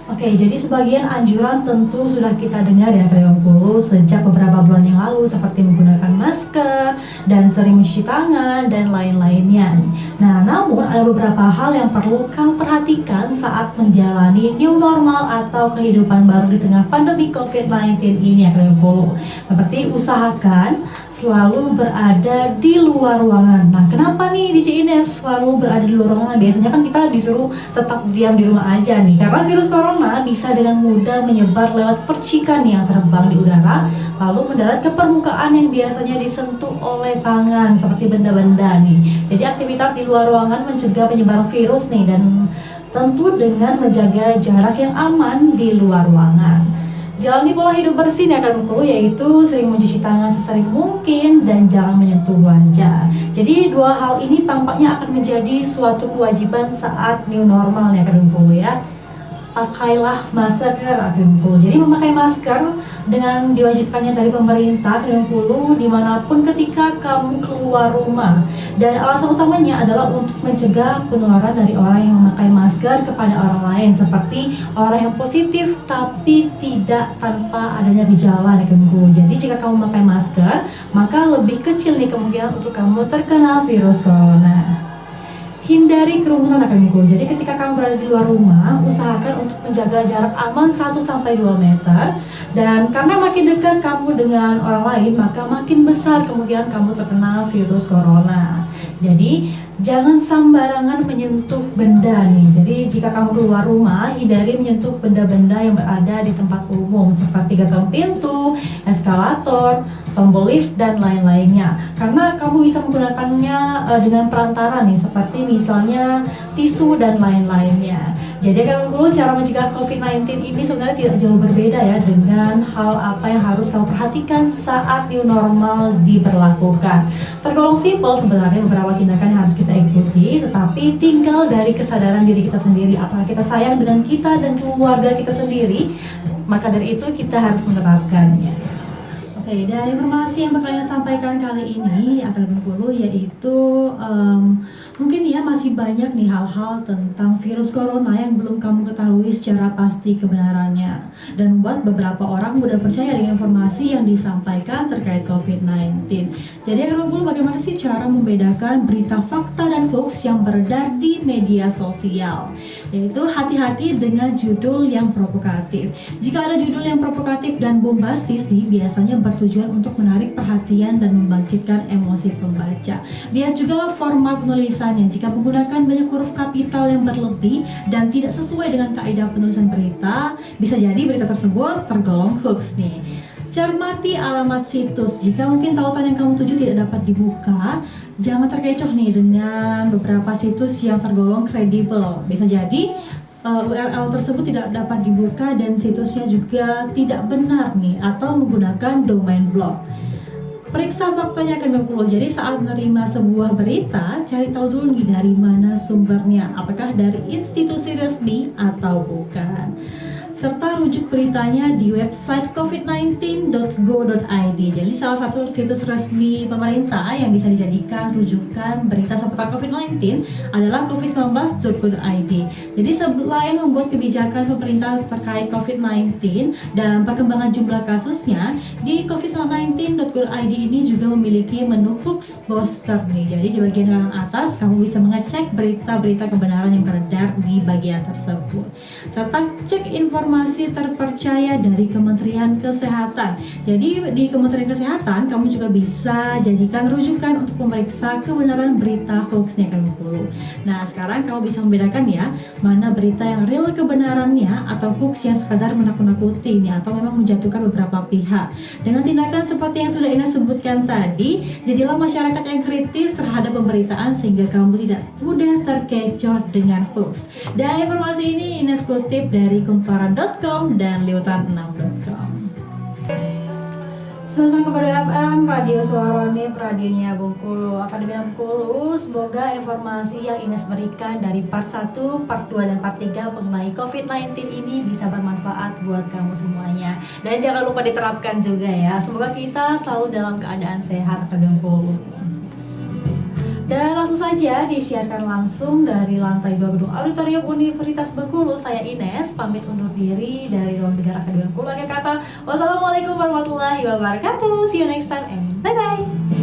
Oke, jadi sebagian anjuran tentu sudah kita dengar ya Kak Yongkulu sejak beberapa bulan yang lalu seperti menggunakan masker dan sering mencuci tangan dan lain-lainnya. Nah, namun ada beberapa hal yang perlu kamu perhatikan saat menjalani new normal atau kehidupan baru di tengah pandemi COVID-19 ini ya Kak Yongkulu. Seperti usahakan selalu berada di luar ruangan. Nah, kenapa nih DJ Ines selalu berada di luar ruangan? Biasanya kan kita disuruh tetap diam di rumah aja nih, karena virus corona bisa dengan mudah menyebar lewat percikan yang terbang di udara, lalu mendarat ke permukaan yang biasanya disentuh oleh tangan seperti benda-benda nih. Jadi aktivitas di luar ruangan mencegah penyebaran virus nih, dan tentu dengan menjaga jarak yang aman di luar ruangan. Jalani pola hidup bersih yang akan perlu, yaitu sering mencuci tangan sesering mungkin dan jangan menyentuh wajah. Jadi dua hal ini tampaknya akan menjadi suatu kewajiban saat new normal ya akan perlu ya. Pakailah masker Akrimku. Jadi memakai masker dengan diwajibkannya dari pemerintah Akrimku dimanapun ketika kamu keluar rumah, dan alasan utamanya adalah untuk mencegah penularan dari orang yang memakai masker kepada orang lain, seperti orang yang positif tapi tidak tanpa adanya gejala Akrimku. Jadi jika kamu memakai masker, maka lebih kecil nih kemungkinan untuk kamu terkena virus corona. Hindari kerumunan Akademiku. Jadi ketika kamu berada di luar rumah, usahakan untuk menjaga jarak aman 1-2 meter. Dan karena makin dekat kamu dengan orang lain, maka makin besar kemungkinan kamu terkena virus corona. Jadi jangan sembarangan menyentuh benda nih. Jadi jika kamu keluar rumah, hindari menyentuh benda-benda yang berada di tempat umum seperti gagang pintu, eskalator, tombol lift dan lain-lainnya. Karena kamu bisa menggunakannya dengan perantara nih, seperti misalnya tisu dan lain-lainnya. Jadi kalau cara mencegah COVID-19 ini sebenarnya tidak jauh berbeda ya dengan hal apa yang harus kamu perhatikan saat new normal diberlakukan. Tergolong simpel sebenarnya beberapa tindakan yang harus kita ikuti, tetapi tinggal dari kesadaran diri kita sendiri. Apakah kita sayang dengan kita dan keluarga kita sendiri, maka dari itu kita harus menerapkannya. Oke, dari informasi yang bakal saya sampaikan kali ini akan berpuluh, yaitu mungkin ya masih banyak nih hal-hal tentang virus corona yang belum kamu ketahui secara pasti kebenarannya, dan membuat beberapa orang mudah percaya dengan informasi yang disampaikan terkait COVID-19. Jadi akan berpuluh, bagaimana sih cara membedakan berita fakta dan hoax yang beredar di media sosial? Yaitu hati-hati dengan judul yang provokatif. Jika ada judul yang provokatif dan bombastis nih, biasanya bertujuan untuk menarik perhatian dan membangkitkan emosi pembaca. Lihat juga format penulisannya. Jika menggunakan banyak huruf kapital yang berlebih dan tidak sesuai dengan kaidah penulisan berita, bisa jadi berita tersebut tergolong hoax nih. Cermati alamat situs. Jika mungkin tautan yang kamu tuju tidak dapat dibuka, jangan terkecoh nih dengan beberapa situs yang tergolong kredibel. Bisa jadi URL tersebut tidak dapat dibuka dan situsnya juga tidak benar nih, atau menggunakan domain blog. Periksa faktanya akan berpuluh. Jadi saat menerima sebuah berita, cari tahu dulu nih dari mana sumbernya, apakah dari institusi resmi atau bukan. Serta rujuk beritanya di website covid19.go.id. Jadi salah satu situs resmi pemerintah yang bisa dijadikan rujukan berita seputar COVID-19 adalah covid19.go.id. Jadi selain membuat kebijakan pemerintah terkait COVID-19 dan perkembangan jumlah kasusnya, di covid19.go.id ini juga memiliki menu hoax booster nih. Jadi di bagian kanan atas kamu bisa mengecek berita-berita kebenaran yang beredar di bagian tersebut. Serta cek informasi terpercaya dari Kementerian Kesehatan. Jadi di Kementerian Kesehatan kamu juga bisa jadikan rujukan untuk memeriksa kebenaran berita hoaxnya kan dulu. Nah sekarang kamu bisa membedakan ya, mana berita yang real kebenarannya atau hoax yang sekadar menakut-nakuti ini, atau memang menjatuhkan beberapa pihak. Dengan tindakan seperti yang sudah Ines sebutkan tadi, jadilah masyarakat yang kritis terhadap pemberitaan sehingga kamu tidak mudah terkecoh dengan hoax. Dan informasi ini Ines kutip dari kumparan.com dan liutan6.com. Selamat kepada FM Radio Suara Nip, radionya Bengkulu, Akademi Bengkulu. Semoga informasi yang Ines berikan dari part 1, part 2, dan part 3 mengenai COVID-19 ini bisa bermanfaat buat kamu semuanya. Dan jangan lupa diterapkan juga ya. Semoga kita selalu dalam keadaan sehat, Akademi Bengkulu. Dan langsung saja disiarkan langsung dari lantai 2 gedung Auditorium Universitas Bengkulu. Saya Ines pamit undur diri dari Ruang Dengar Akademi Unggul. Akhir kata, wassalamualaikum warahmatullahi wabarakatuh. See you next time and bye-bye.